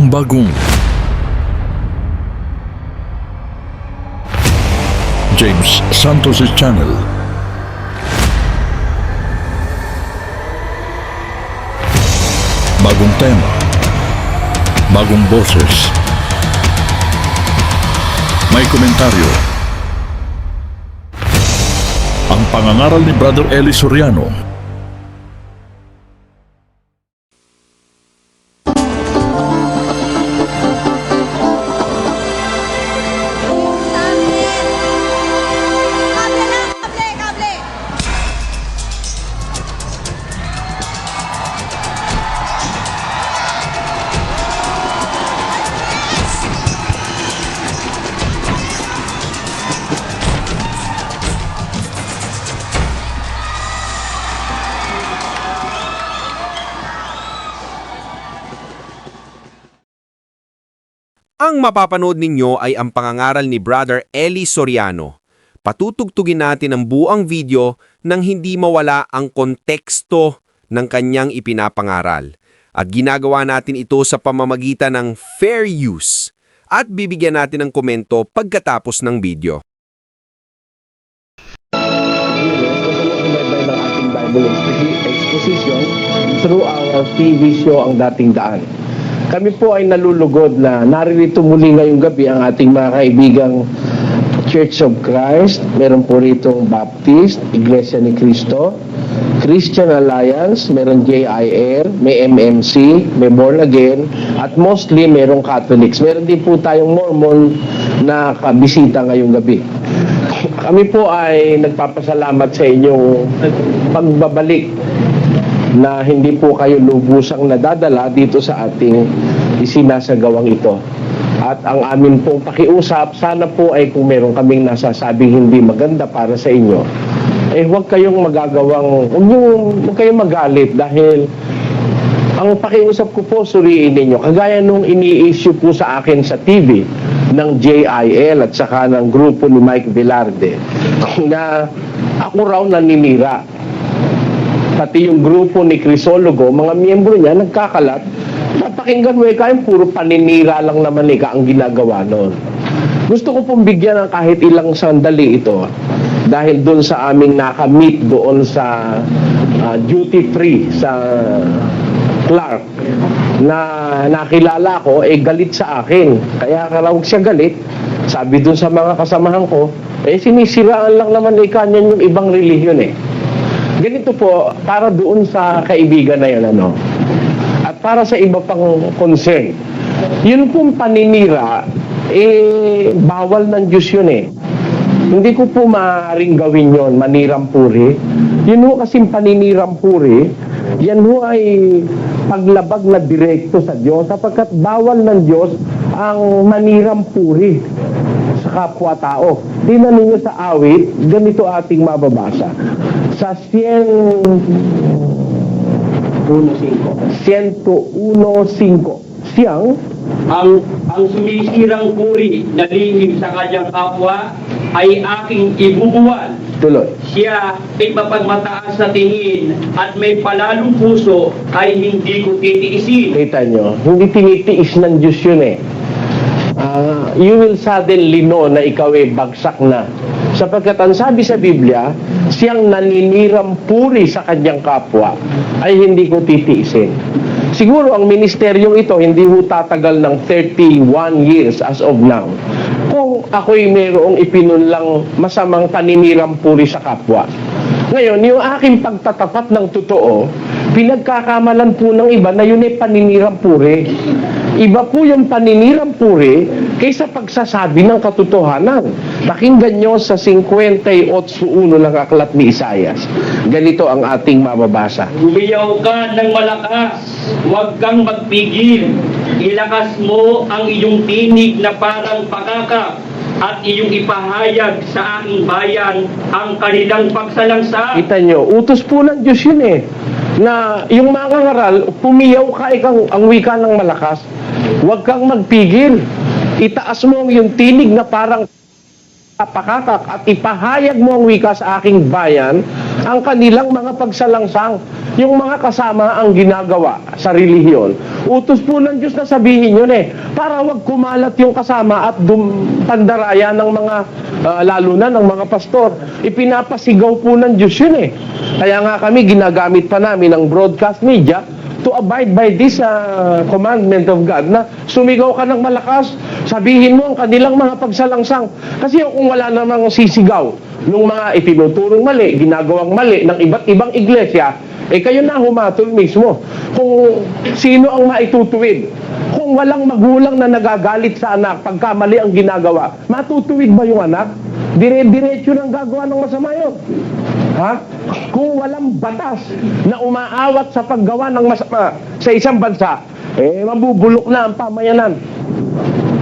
bagong James Santos' Channel. Bagong tema, bagong boses, may komentaryo. Ang pangangaral ni Brother Eli Soriano. Ang mapapanood ninyo ay ang pangangaral ni Brother Eli Soriano. Patutugtugin natin ang buang video nang hindi mawala ang konteksto ng kanyang ipinapangaral. At ginagawa natin ito sa pamamagitan ng fair use. At bibigyan natin ng komento pagkatapos ng video. Sumaybay ng ating Bible exposition through our TV show Ang Dating Daan. Kami po ay nalulugod na naririto muli ngayong gabi ang ating mga kaibigang Church of Christ. Meron po rito Baptist, Iglesia ni Cristo, Christian Alliance, meron JIR, may MMC, may Born Again, at mostly merong Catholics. Meron din po tayong Mormon na kabisita ngayong gabi. Kami po ay nagpapasalamat sa inyong pagbabalik na hindi po kayo lubusang nadadala dito sa ating isinasagawang ito. At ang amin pong pakiusap, sana po ay kung meron kaming nasasabing hindi maganda para sa inyo, huwag kayong huwag kayong magalit dahil ang pakiusap ko po, suriin ninyo. Kagaya nung ini-issue po sa akin sa TV ng JIL at saka ng grupo ni Mike Velarde na ako raw naninira. Pati yung grupo ni Crisologo, mga miyembro niya, nagkakalat. Napakinggan mo yung puro paninira lang naman ang ginagawa noon. Gusto ko pong bigyan ng kahit ilang sandali ito dahil doon sa aming nakamit doon sa duty free sa Clark na nakilala ko, galit sa akin. Kaya karawag siya galit. Sabi doon sa mga kasamahan ko, sinisiraan lang naman kanyan yung ibang relihiyon Ganito po, para doon sa kaibigan na yun, at para sa iba pang concern. Yun pong paninira, bawal ng Diyos yun Hindi ko po maaaring gawin yon, manirampuri. Yun ho kasing paninirampuri, yan ho ay paglabag na direkto sa Diyos, sapagkat bawal ng Diyos ang manirampuri sa kapwa-tao. Tingnan ninyo sa awit, ganito ating mababasa. Sa 101.5 siyang ang sumisirang puri na lihim sa kanyang kapwa ay aking ibubuwal. tuloy. Siya ay mapagmataas sa tingin at may palalong puso ay hindi ko titiisin. Kita nyo, hindi tinitiis ng Diyos yun you will suddenly know na ikaw bagsak na. Sapagkat ang sabi sa Biblia, siyang naninirang puri sa kanyang kapwa ay hindi ko titiisin. Siguro ang ministeryong ito hindi ho tatagal ng 31 years as of now. Kung ako'y mayroong ipinunlang masamang paninirang puri sa kapwa. Ngayon, yung aking pagtatapat ng totoo, pinagkakamalan po ng iba na yun ay paninirang puri. Iba po yung paninirang puri kaysa pagsasabi ng katotohanan. Pakinggan nyo sa 58.1 ng aklat ni Isaias. Ganito ang ating mababasa. Umiyaw ka ng malakas, huwag kang magpigil. Ilakas mo ang iyong tinig na parang pakakap at iyong ipahayag sa aking bayan ang kanilang pagsalansa. Kita nyo, utos po ng Diyos yun na yung mga ngaral, pumiyaw ka ang wika ng malakas, huwag kang magpigil. Itaas mo yung tinig na parang pakakak at ipahayag mo ang wika sa aking bayan ang kanilang mga pagsalangsang, yung mga kasama ang ginagawa sa relihiyon. Utos po ng Diyos na sabihin yun para wag kumalat yung kasama at pandaraya ng mga, lalo na ng mga pastor. Ipinapasigaw po ng Diyos yun Kaya nga kami, ginagamit pa namin ang broadcast media to abide by this commandment of God na sumigaw ka ng malakas, sabihin mo ang kanilang mga pagsalangsang. Kasi kung wala namang sisigaw ng mga itinuturong mali, ginagawang mali ng iba't ibang iglesia, kayo na humatol mismo kung sino ang maitutuwid. Kung walang magulang na nagagalit sa anak pagka mali ang ginagawa, matutuwid ba yung anak? Dire-diretso nang gagawa ng masama yun. Kung walang batas na umaawat sa paggawa ng masama sa isang bansa, mabubulok na ang pamayanan.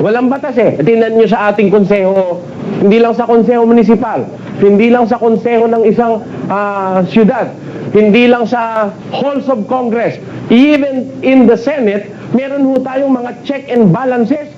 Walang batas Tingnan nyo sa ating konseho, hindi lang sa konseho municipal, hindi lang sa konseho ng isang syudad, hindi lang sa halls of Congress, even in the Senate, meron ho tayong mga check and balances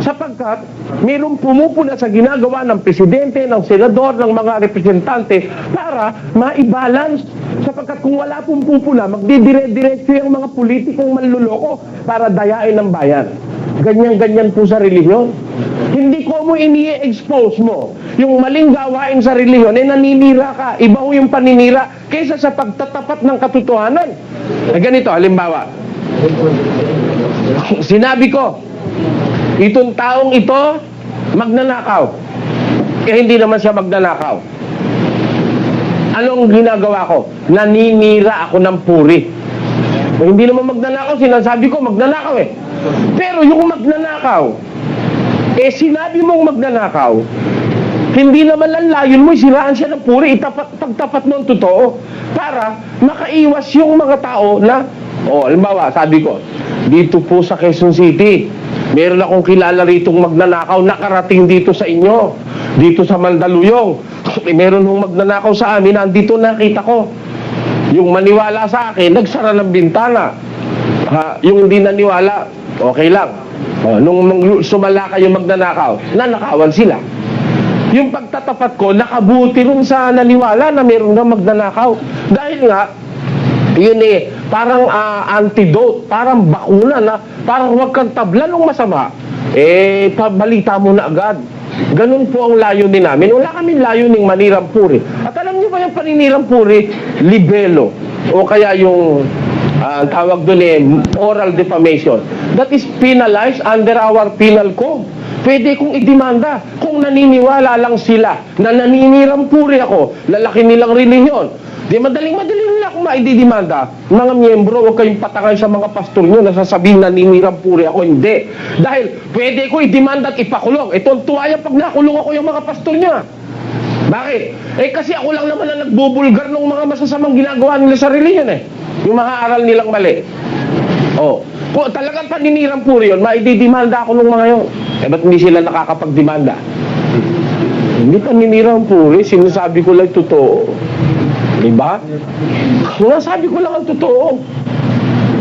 sapagkat mayroong pumupuna sa ginagawa ng presidente, ng senador, ng mga representante para ma-balance. Sapagkat kung wala pong pupuna, magdidire-diretso yung mga politikong manluloko para dayain ng bayan. Ganyan-ganyan po sa relihiyon. Hindi ko mo ini-expose mo yung maling gawain sa relihiyon, naninira ka. Iba ho yung paninira kaysa sa pagtatapat ng katotohanan. Ganito, halimbawa, sinabi ko, itong taong ito, magnanakaw. Hindi naman siya magnanakaw. Anong ginagawa ko? Naninira ako ng puri. Hindi naman magnanakaw, sinasabi ko magnanakaw Pero yung magnanakaw, sinabi mong magnanakaw, hindi naman lang layon mo, siraan siya ng puri, pagtapat mo ang totoo, para makaiwas yung mga tao na, halimbawa, sabi ko, dito po sa Quezon City, meron akong kilala ritong magnanakaw, nakarating dito sa inyo, dito sa Mandaluyong. Meron hong magnanakaw sa amin, nandito nakita ko. Yung maniwala sa akin, nagsara ng bintana. Yung hindi naniwala, okay lang. Nung sumala kayo magnanakaw, nanakawan sila. Yung pagtatapat ko, nakabuti rin sa naniwala na meron na magnanakaw. Dahil nga, yun parang antidote, parang bakuna na, parang huwag kang tabla ng masama, pabalita mo na agad. Ganun po ang layunin namin. Wala kaming layuning manirang puri. At alam niyo ba yung paninirang puri? Libelo. O kaya yung tawag doon oral defamation. That is penalized under our penal code. Pwede kong idemanda kung naniniwala lang sila na naninirang puri ako, lalaki nilang relihiyon. Di madaling-madali nila akong maididemanda. Mga miyembro, huwag kayong patangay sa mga pastor nyo na sasabihin naninirang puri ako. Hindi. Dahil pwede ko idemanda at ipakulong. Tuwa yan pag nakulong ako yung mga pastor nyo. Bakit? Kasi ako lang naman na nagbubulgar ng mga masasamang ginagawa nila sa relihiyon Yung mga aral nilang mali. Kung talagang paninirang puri yun, maididemanda ako ng mga yun. Ba't hindi sila nakakapagdemanda? Hindi paninirang puri, sinasabi ko lang totoo. Diba? Sinasabi ko lang ang totoo.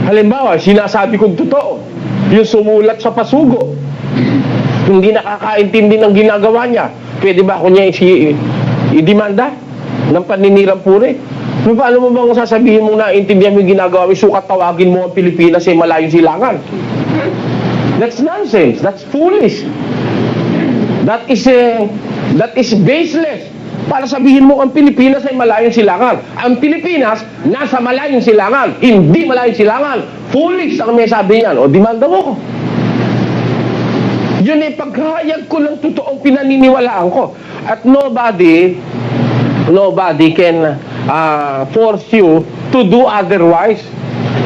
Halimbawa, sinasabi kong totoo. Yung sumulat sa pasugo. Hindi nakakaintindi ng ginagawa niya. Pwede ba ako niya i-demanda ng paninirang puri? Paano mo bang sasabihin mong naintindihan mo yung ginagawa mo, sukat tawagin mo ang Pilipinas malayong silangan? That's nonsense. That's foolish. That is baseless. Para sabihin mo ang Pilipinas ay malayong silangan. Ang Pilipinas, nasa malayong silangan. Hindi malayong silangan. Foolish ang may sabi niyan. Demanda mo ko. Yun paghahayag ko ng totoong pinaniniwalaan ko. At nobody can force you to do otherwise.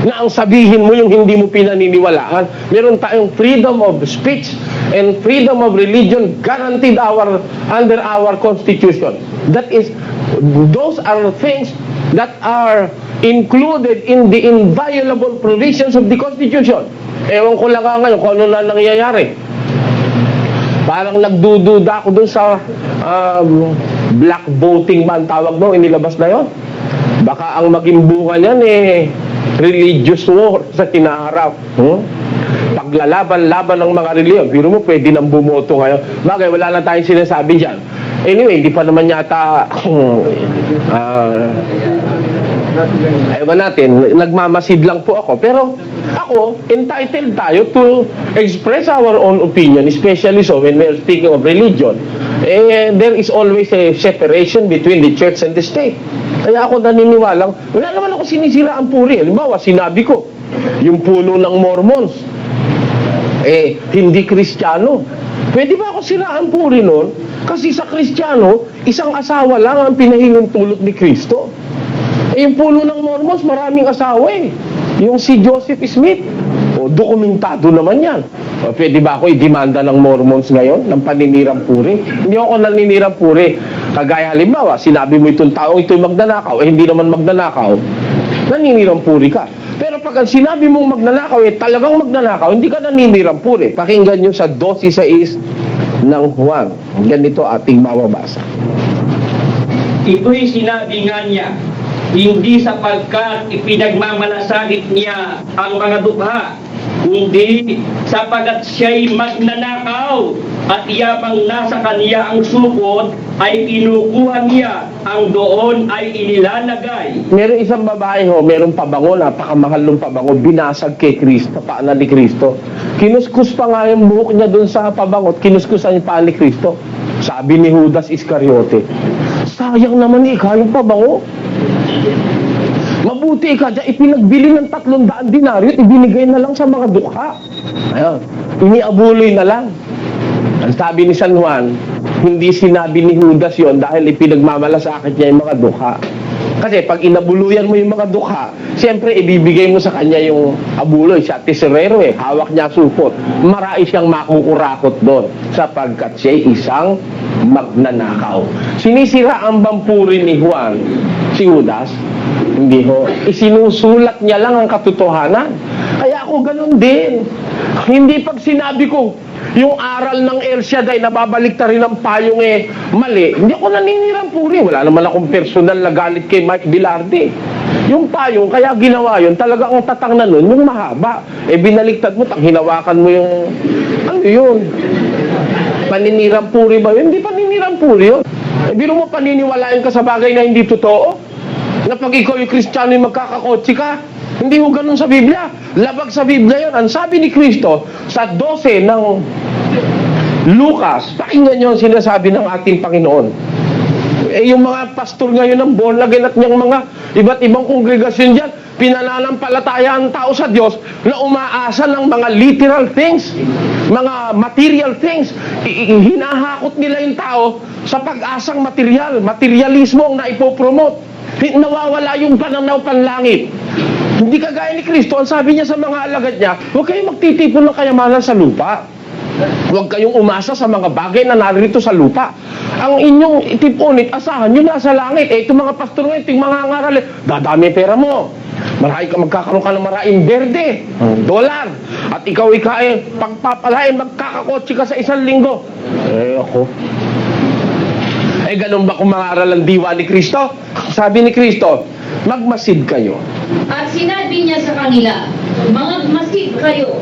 Na ang sabihin mo yung hindi mo pinaniniwalaan. Meron tayong freedom of speech and freedom of religion guaranteed under our Constitution. Those are things that are included in the inviolable provisions of the Constitution. Ewan ko lang ngayon kung ano na nangyayari. Parang nagdududa ako dun sa black voting ba ang tawag mo, inilabas na yon. Baka ang maging bunga niyan religious war sa kinaharap. Paglalaban-laban ng mga reliyon. Pero mo, pwede nang bumoto ngayon. Bagay, wala na tayong sinasabi dyan. Anyway, hindi pa naman yata ewan natin, nagmamasid lang po ako. Pero ako, entitled tayo to express our own opinion, especially so when we're speaking of religion. There is always a separation between the church and the state. Kaya ako naniniwalang, wala naman ako sinisira ang puri. Halimbawa, sinabi ko, yung puno ng Mormons, hindi Kristiyano. Pwede ba ako siraan puri nun? Kasi sa Kristiyano, isang asawa lang ang pinahihintulot ni Kristo. Yung puno ng Mormons, maraming asawa eh. Yung si Joseph Smith, dokumentado naman yan. Pwede ba ako i-demanda ng Mormons ngayon ng paninirang puri? Hindi ako naninirang puri. Kagaya halimbawa, sinabi mo itong taong ito'y magnanakaw, hindi naman magnanakaw, naninirang puri ka. Pero pag sinabi mong magnanakaw, talagang magnanakaw, hindi ka naninirang puri. Pakinggan nyo sa 12:6 ng Juan. Ganito ating mababasa. Ito'y sinabi nga niya, hindi sapagkat ipinagmamalasakit niya ang mga dukha, kundi sapagkat siya'y magnanakaw at yabang nasa kanya ang supot ay kinukuha niya, ang doon ay inilalagay. Meron isang babae merong pabango, napakamahal ng pabango, binasag kay Kristo, paanan ni Kristo. Kinuskus pa nga yung buhok niya doon sa pabango, kinuskusan yung paanan ni Kristo. Sabi ni Judas Iscariote, sayang naman yung pabango. Mabuti dyan, ipinagbili ng 300 denaryo at ibinigay na lang sa mga dukha. Ayun, iniabuloy na lang. Ang sabi ni San Juan, hindi sinabi ni Judas yon dahil ipinagmamalasakit niya yung mga dukha. Kasi pag inabuluyan mo yung mga dukha, siyempre ibibigay mo sa kanya yung abuloy. Siya tesorero hawak niya supot. Marami siyang makukurakot doon sapagkat siya isang magnanakaw. Sinisira ang bampuri ni Juan, si Judas? Hindi ho. Isinusulat niya lang ang katotohanan. Kaya ako ganun din. Hindi pag sinabi ko, yung aral ng El Shaddai na babalik rin ang payong mali, hindi ako naninirang puri. Wala naman akong personal na galit kay Mike Bilarde. Yung payong, kaya ginawa yun, talaga ang tatang na nun, yung mahaba. Binaliktad mo, hinawakan mo yung, ano yun? Paninirang puri ba yun? Hindi paninirang puri yun. Biro mo paniniwalain ka sa bagay na hindi totoo? Na pag ikaw yung Kristiyano yung magkakakotsi ka? Hindi mo ganun sa Biblia. Labag sa Biblia yun. Ang sabi ni Kristo sa 12 ng Lucas, pakinggan nyo ang sinasabi ng ating Panginoon. Yung mga pastor ngayon ng born again at niyang mga iba't ibang kongregasyon dyan, pinananampalataya ang tao sa Diyos na umaasa ng mga literal things, mga material things. Hinahakot nila yung tao sa pag-asang material. Materialismo ang naipopromote. Nawawala yung pananaw panlangit. Hindi kagaya ni Kristo, ang sabi niya sa mga alagad niya, huwag kayong magtitipon ng kayamanan sa lupa. Huwag kayong umasa sa mga bagay na narito sa lupa. Ang inyong itipunit, asahan nyo nasa langit. Itong mga pastor ngayon, itong mga ngaral, dadami pera mo. Magkakaroon ka ng maraming berde, dolar. At ikaw pagpapalain, magkakakotsi ka sa isang linggo. Ako. Ganun ba kung mangaral ang diwa ni Kristo? Sabi ni Kristo, magmasid kayo. At sinabi niya sa kanila, magmasid kayo,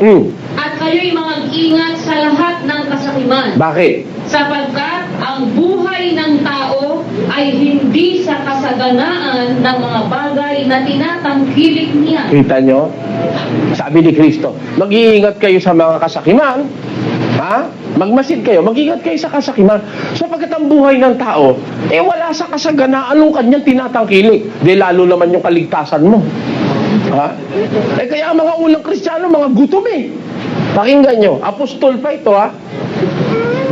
at kayo'y mag-ingat sa lahat ng kasakiman. Bakit? Sapagkat ang buhay ng tao ay hindi sa kasaganaan ng mga bagay na tinatangkilik niya. Kita nyo? Sabi ni Kristo, mag-iingat kayo sa mga kasakiman. Magmasid kayo, mag-ingat kayo sa kasakiman. Sapagkat ang buhay ng tao, wala sa kasaganaan ng kanyang tinatangkilik. Lalo naman yung kaligtasan mo. Kaya ang mga unang Kristiyano, mga gutom Pakinggan nyo, apostol pa ito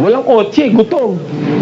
Walang kotse, gutom.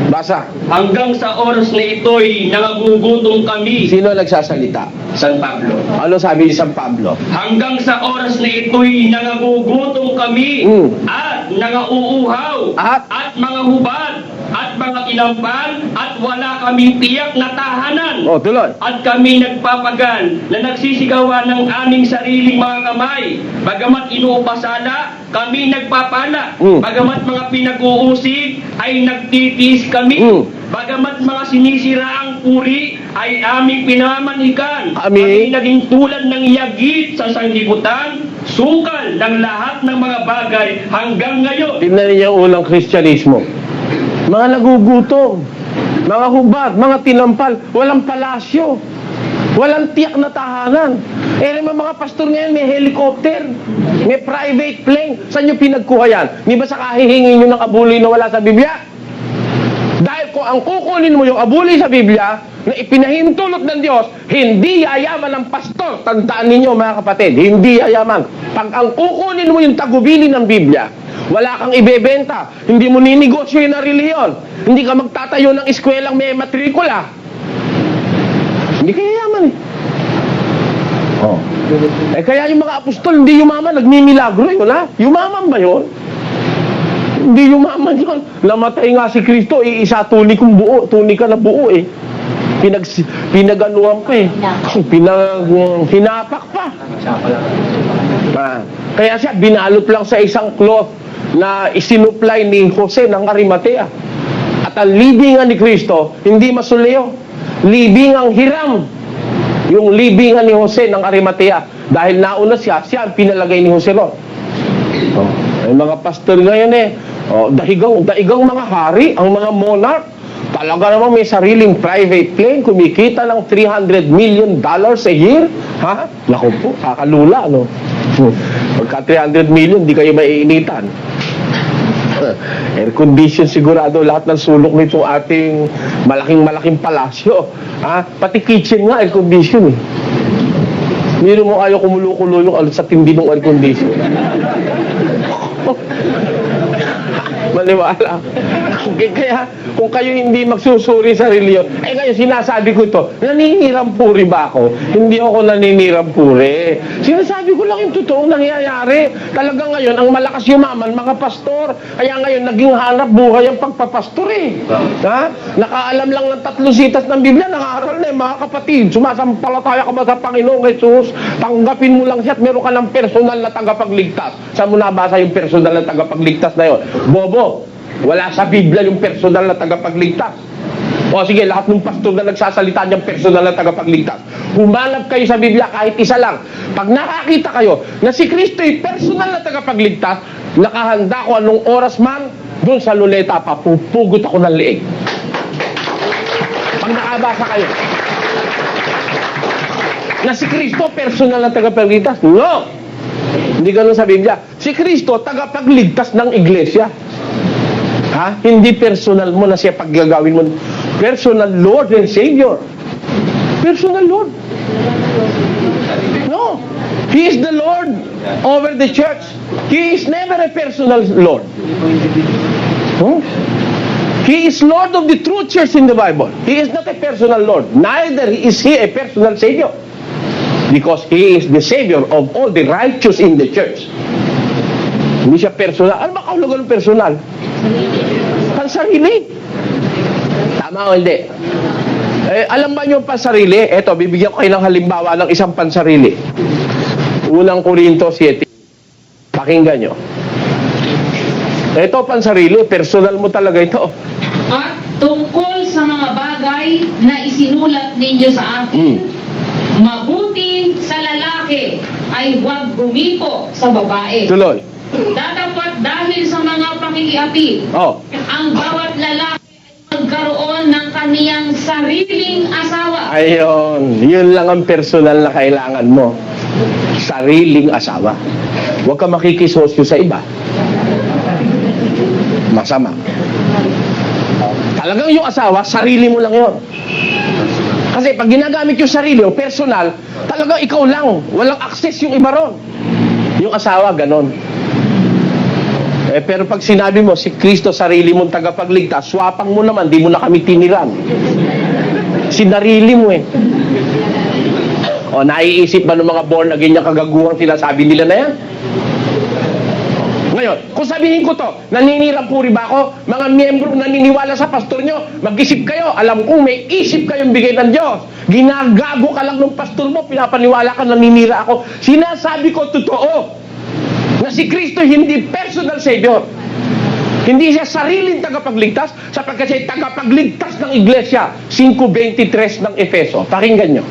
Basa. Hanggang sa oras na ito'y nangagugutom kami. Sino nagsasalita? San Pablo. Ano sabi ni San Pablo? Hanggang sa oras na ito'y nangagugutom kami at nangauuhaw at mga hubad at mga kinampan at wala kaming tiyak na tahanan. Tuloy. At kami nagpapagan na nagsisigawan ng aming sariling mga kamay. Bagamat inuupasala, kami nagpapala. Bagamat mga pinag-uusig, ay nagtitiis kami. Bagamat mga sinisiraang puri, ay aming pinamanikan. Kami naging tulad ng yagit sa sanglibutan, sungkal ng lahat ng mga bagay hanggang ngayon. Tingnan niyo ang unang Kristyanismo. Mga nagugutom. mga hubad, mga tinampal, walang palasyo, walang tiyak na tahanan. May mga pastor ngayon, may helicopter, may private plane. Saan nyo pinagkuha yan? Di ba sa kahihingin nyo ng abuli na wala sa Biblia? Dahil kung ang kukunin mo yung abuli sa Biblia, na ipinahintulot ng Diyos, hindi yayaman ng pastor. Tandaan ninyo mga kapatid, hindi yayaman. Pag ang kukunin mo yung tagubili ng Biblia, wala kang ibebenta, hindi mo ninegosyo yung relihiyon, hindi ka magtatayo ng eskwelang may matrikula, hindi ka yayaman eh. Oh. Kaya yung mga apostol, hindi yumaman, nagmimilagro yun ha? Yumaman ba yun? Hindi yumaman yun. Namatay nga si Kristo, iisa tunikong buo, tunika na buo eh. Pinaganuhan pa eh. Hinapak pa. Kaya siya, binalot lang sa isang cloth na isinupply ni Jose ng Arimatea. At ang libingan ni Kristo, hindi masuleo. Libingang hiram. Yung libingan ni Jose ng Arimatea. Dahil nauna siya ang pinalagay ni Jose ron. Ay mga pastor ngayon eh, daigang mga hari, ang mga monarch, talaga naman may sariling private plane, kumikita ng $300 million a year. Ha? Naku po, kakalula, no? Pagka 300 million, di kayo maiinitan. Air condition sigurado, lahat ng sulok nito ating malaking palasyo. Ha? Pati kitchen nga, air condition eh. Miro mo kayo kumulo-kulo yung sa tindi ng air condition. Maniwala. Kaya kung kayo hindi magsusuri sa reliyon, ngayon sinasabi ko ito, naninirang puri ba ako? Hindi ako naninirang puri. Sinasabi ko lang yung totoong nangyayari. Talaga ngayon, ang malakas yumaman, mga pastor. Kaya ngayon, naging hanap buhay ang pagpapastor eh. Ha? Nakaalam lang ng 3 sitas ng Biblia, nangaral na mga kapatid. Sumasampalataya ka ba sa Panginoong Jesus? Tanggapin mo lang siya at meron ka ng personal na tagapagligtas. Saan mo nabasa yung personal na tagapagligtas na yun? Bobo, wala sa Biblia yung personal na tagapagligtas. O sige, lahat ng pastor na nagsasalita niyang personal na tagapagligtas. Humanap kayo sa Biblia kahit isa lang. Pag nakakita kayo na si Kristo ay personal na tagapagligtas, nakahanda ko anong oras man, doon sa luleta pa, pupugot ako ng liig. Pag nakabasa kayo na si Kristo personal na tagapagligtas, no! Hindi ganun sa Biblia. Si Kristo, tagapagligtas ng iglesia. Ha? Hindi personal mo na siya paggagawin mo. Personal Lord and Savior. Personal Lord. No. He is the Lord over the church. He is never a personal Lord. Huh? He is Lord of the true church in the Bible. He is not a personal Lord. Neither is He a personal Savior. Because He is the Savior of all the righteous in the church. Hindi siya personal. Ano ba kahulugan ng personal? Pansarili. Tama o hindi? Alam ba nyo pansarili? Eto, bibigyan ko kayo ng halimbawa ng isang pansarili. Unang Korinto 7. Pakinggan nyo. Eto, pansarili. Personal mo talaga ito. At tungkol sa mga bagay na isinulat ninyo sa akin, mabuti sa lalaki ay huwag gumipo sa babae. Tuloy. Dadapat dahil sa mga pakikiapid, ang bawat lalaki ay magkaroon ng kaniyang sariling asawa. Ayun, yun lang ang personal na kailangan mo. Sariling asawa. Huwag ka makikisosyo sa iba. Masama. Talagang yung asawa, sarili mo lang yun. Kasi pag ginagamit yung sarili o personal, talagang ikaw lang. Walang access yung iba ron. Yung asawa, ganon. Pero pag sinabi mo, si Kristo sarili mong tagapagligtas, swapang mo naman, di mo na kami tiniran. Sinarili mo eh. O, naiisip ba ng mga born again yung kagaguhang sinasabi nila na yan? Ngayon, kung sabihin ko to, naninirang puri ba ako? Mga miyembro naniniwala sa pastor nyo, mag-isip kayo, alam kong may isip kayong bigay ng Diyos. Ginagago ka lang ng pastor mo, pinapaniwala ka, naninira ako. Sinasabi ko totoo na si Kristo hindi personal Savior. Hindi siya sariling tagapagligtas sapagkat siya tagapagligtas ng iglesia. 5:23 ng Efeso. Pakinggan nyo.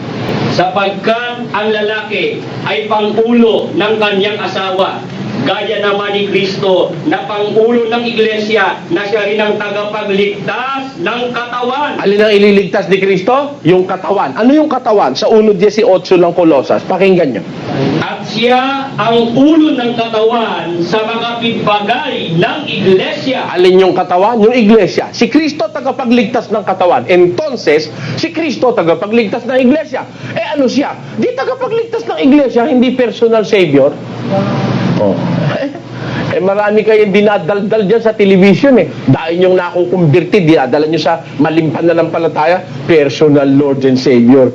Sapagkat ang lalaki ay pangulo ng kanyang asawa gaya naman ni Kristo na Pangulo ng Iglesia na siya rin ang tagapagligtas ng katawan. Alin ang ililigtas ni Kristo? Yung katawan. Ano yung katawan? Sa 1:18 ng Colosas. Pakinggan nyo. At siya ang ulo ng katawan sa mga pigbagay ng Iglesia. Alin yung katawan? Yung iglesia. Si Kristo tagapagligtas ng katawan. Entonces, si Kristo tagapagligtas ng iglesia. Ano siya? Di tagapagligtas ng iglesia, hindi personal savior. Oh. Marami kayong dinadaldal dyan sa television Dahil yung nakukumbirti, dinadala nyo sa malimpan na palataya, personal Lord and Savior.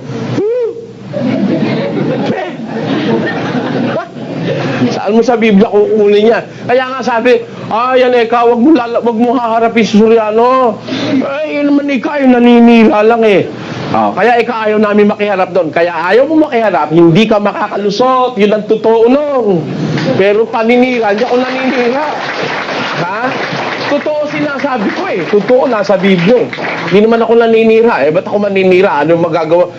Saan mo sa Biblia kukunin yan? Kaya nga sabi, yan wag mo haharapin si Soriano. Yun naman ikaw, yung naninira lang kaya ikaw ayaw namin makiharap doon. Kaya ayaw mo makiharap, hindi ka makakalusot. Yun ang totoo nung. Pero paninira, hindi ako naninira. Ha? Totoo sinasabi ko Totoo nasa Biblia Hindi naman ako naninira ba't ako maninira? Ano magagawa?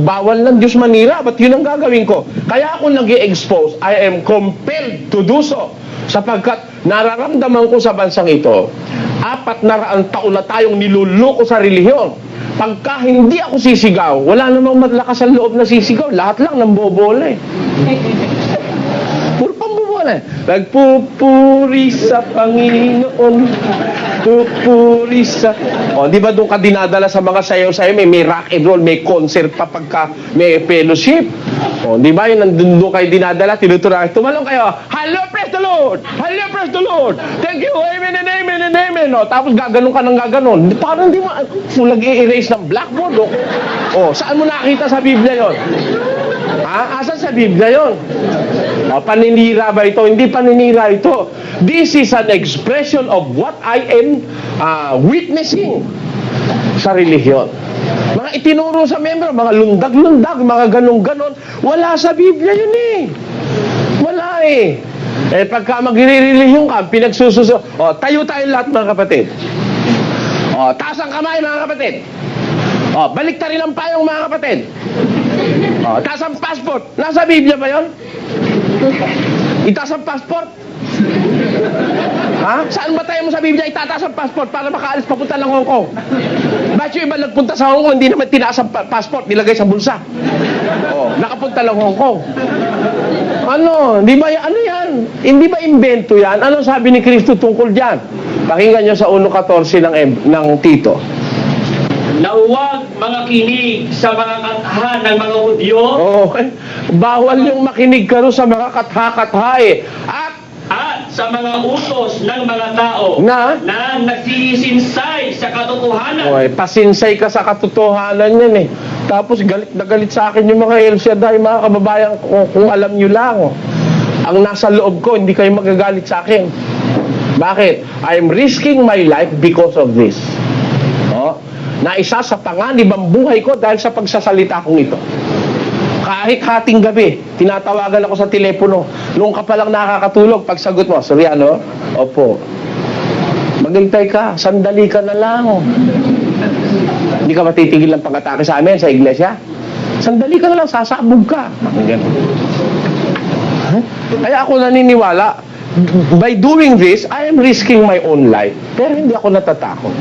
Bawal ng Diyos manira. Ba't yun ang gagawin ko? Kaya ako nag-i-expose. I am compelled to do so. Sapagkat nararamdaman ko sa bansang ito, 400 taon na tayong niluloko sa relihiyon. Pagka hindi ako sisigaw, wala namang malakas ang loob na sisigaw. Lahat lang ng bobola Puro pambobola Nagpupuri sa Panginoon. Pupuri sa... di ba doon ka dinadala sa mga sayaw-sayaw? May rock and roll, may concert pa pagka may fellowship. Di ba yun, nandun doon kayo dinadala, tinuturan. Tumalong kayo, hello, praise the Lord! Hello, praise the Lord! Thank you, amen and amen and amen. Tapos gaganon ka ng gaganon. Parang di mo, nag-i-erase ng blackboard. Saan mo nakita sa Biblia yon? Asan sa Biblia yon? Paninira ba ito? Hindi paninira ito. This is an expression of what I am witnessing sa relihiyon. Mga itinuro sa membro, mga lundag-lundag, mga ganon-ganon. Wala sa Biblia yun Wala pagka magre-relihiyon ka, pinagsususo. Tayo tayo lahat mga kapatid. Taas ang kamay mga kapatid. Balik ta rin ang payong mga kapatid. Taas ang passport. Nasa Biblia ba yun? Itaas ang passport? Saan ba tayo mo sa Biblia itataas ang passport para makaalis papunta ng Hong Kong? Bakit yung iba nagpunta sa Hong Kong, hindi naman tinaas ang passport, nilagay sa bulsa? Nakapunta ng Hong Kong. Di ba ano yan? Hindi ba invento yan? Ano sabi ni Kristo tungkol dyan? Pakinggan nyo sa 1:14 ng Tito. Na huwag makinig sa mga katha ng mga Hudyo. Bawal yung makinig ka sa mga katha-katha At sa mga utos ng mga tao Na nagsisinsay sa katotohanan. Pasinsay ka sa katotohanan yan Tapos galit na galit sa akin yung mga El Shaddai, mga kababayan ko, kung alam nyo lang. Ang nasa loob ko, hindi kayo magagalit sa akin. Bakit? I'm risking my life because of this. Na isa sa panganib ang buhay ko dahil sa pagsasalita kong ito. Kahit hating gabi, tinatawagan ako sa telepono. Nung ka palang nakakatulog, pagsagot mo, Soriano, opo. Maghintay ka, sandali ka na lang. Hindi ka matitigil ng pag-atake sa amin sa iglesia? Sandali ka na lang, sasabog ka. Kaya ako naniniwala, by doing this, I am risking my own life. Pero hindi ako natatakot.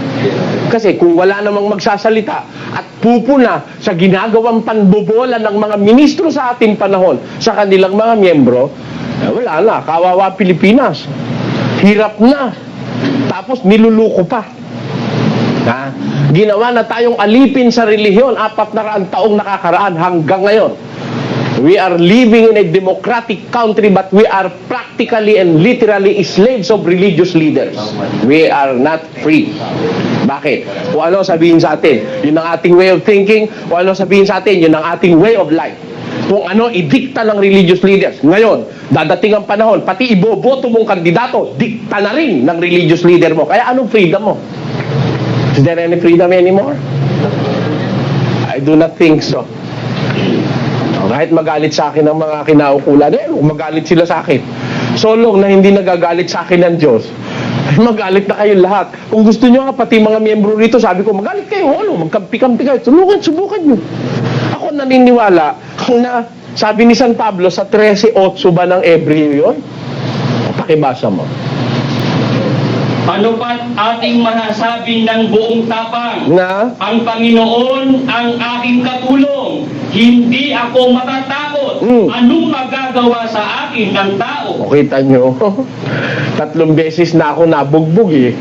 Kasi kung wala namang magsasalita at pupuna sa ginagawang panbobola ng mga ministro sa ating panahon sa kanilang mga miyembro, wala na, kawawa Pilipinas. Hirap na. Tapos niluluko pa. Ginawa na tayong alipin sa relihiyon 400 taong nakakaraan hanggang ngayon. We are living in a democratic country but we are practically and literally slaves of religious leaders. We are not free. Bakit? Kung ano sabihin sa atin, yun ang ating way of thinking. Kung ano sabihin sa atin, yun ang ating way of life. Kung ano idikta ng religious leaders. Ngayon, dadating ang panahon, pati iboboto mong kandidato, dikta na rin ng religious leader mo. Kaya anong freedom mo? Is there any freedom anymore? I do not think so. Kahit magalit sa akin ang mga kinaukulan, magalit sila sa akin. So long na hindi nagagalit sa akin ng Diyos, magalit na kayo lahat. Kung gusto nyo nga, pati mga miyembro rito, sabi ko, magalit kayo, magkampi-kampi kayo, subukan nyo. Ako naniniwala, kung na, sabi ni San Pablo sa 13:8 ba ng Ebreo yun? Pakibasa mo. Ano pa't ating masasabi ng buong tapang? Na? Ang Panginoon ang aking katulong. Hindi ako matatakot. Anong magagawa sa akin ng tao? O kita nyo, 3 beses na ako nabugbog eh.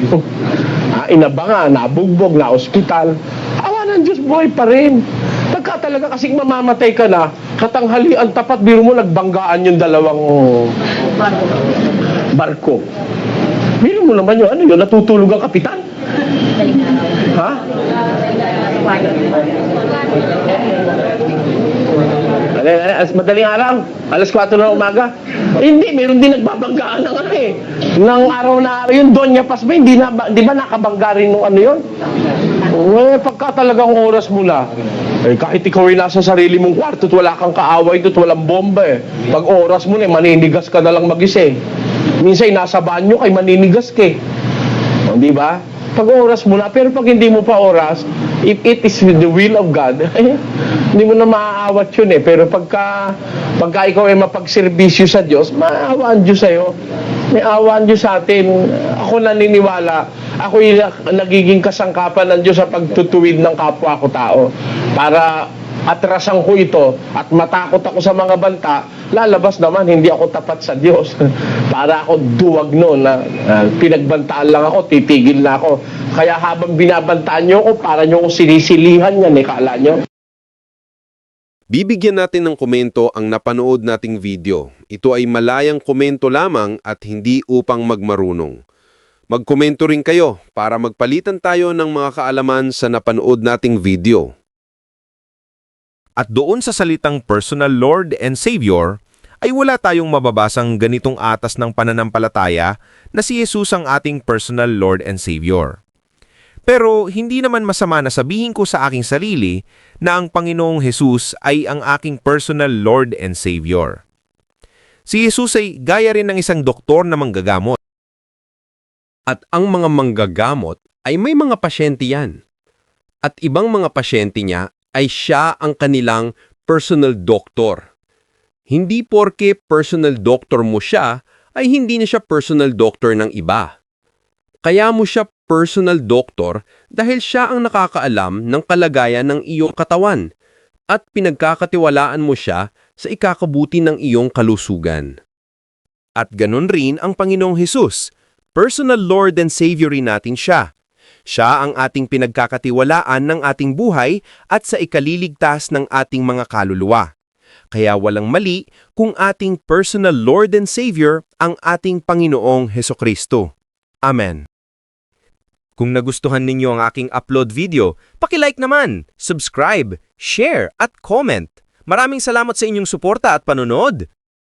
Inabangan, nabugbog, na ospital. Awa ng Diyos, buhay pa rin. Pagka talaga kasing mamamatay ka na, katanghalian tapat, biro mo nagbanggaan yung dalawang barko. Biro mo naman yun, ano yun, natutulog ang kapitan? Ha? Madaling araw, alas 4 na umaga. Hindi, meron din nagbabanggaan ng ano eh. Nang araw na araw, yung Doña Paz ba, di ba nakabangga rin nung ano yun? Pagka talagang oras mo na, kahit ikaw ay nasa sarili mong kwarto at wala kang kaaway doon, walang bomba eh. Pag oras mo na, maninigas ka na lang mag-ising. Minsan nasa banyo kay maninigas ka eh. Di ba? Pag oras mo na, pero pag hindi mo pa oras, if it is with the will of God, hindi mo na maaawat yun eh. Pero pagka ikaw ay mapagserbisyo sa Diyos, maawa ang Diyos sa'yo. May awa ang Diyos sa atin. Ako naniniwala, ako yung nagiging kasangkapan ng Diyos sa pagtutuwid ng kapwa ko tao. Para atrasan ko ito at matakot ako sa mga banta, lalabas naman, hindi ako tapat sa Diyos. Para ako duwag noon na pinagbantaan lang ako, titigil na ako. Kaya habang binabantaan nyo ako, para nyo ako sinisilihan yan, kala nyo. Bibigyan natin ng komento ang napanood nating video. Ito ay malayang komento lamang at hindi upang magmarunong. Magkomento rin kayo para magpalitan tayo ng mga kaalaman sa napanood nating video. At doon sa salitang personal Lord and Savior, ay wala tayong mababasang ganitong atas ng pananampalataya na si Jesus ang ating personal Lord and Savior. Pero hindi naman masama na sabihin ko sa aking sarili na ang Panginoong Jesus ay ang aking personal Lord and Savior. Si Jesus ay gaya rin ng isang doktor na manggagamot. At ang mga manggagamot ay may mga pasyente yan. At ibang mga pasyente niya ay siya ang kanilang personal doctor. Hindi porke personal doctor mo siya, ay hindi na siya personal doctor ng iba. Kaya mo siya personal doctor dahil siya ang nakakaalam ng kalagayan ng iyong katawan at pinagkakatiwalaan mo siya sa ikakabuti ng iyong kalusugan. At ganun rin ang Panginoong Hesus. Personal Lord and Savior rin natin siya. Siya ang ating pinagkakatiwalaan ng ating buhay at sa ikaliligtas ng ating mga kaluluwa. Kaya walang mali kung ating personal Lord and Savior ang ating Panginoong Hesukristo. Amen. Kung nagustuhan ninyo ang aking upload video, paki-like naman, subscribe, share at comment. Maraming salamat sa inyong suporta at panonood.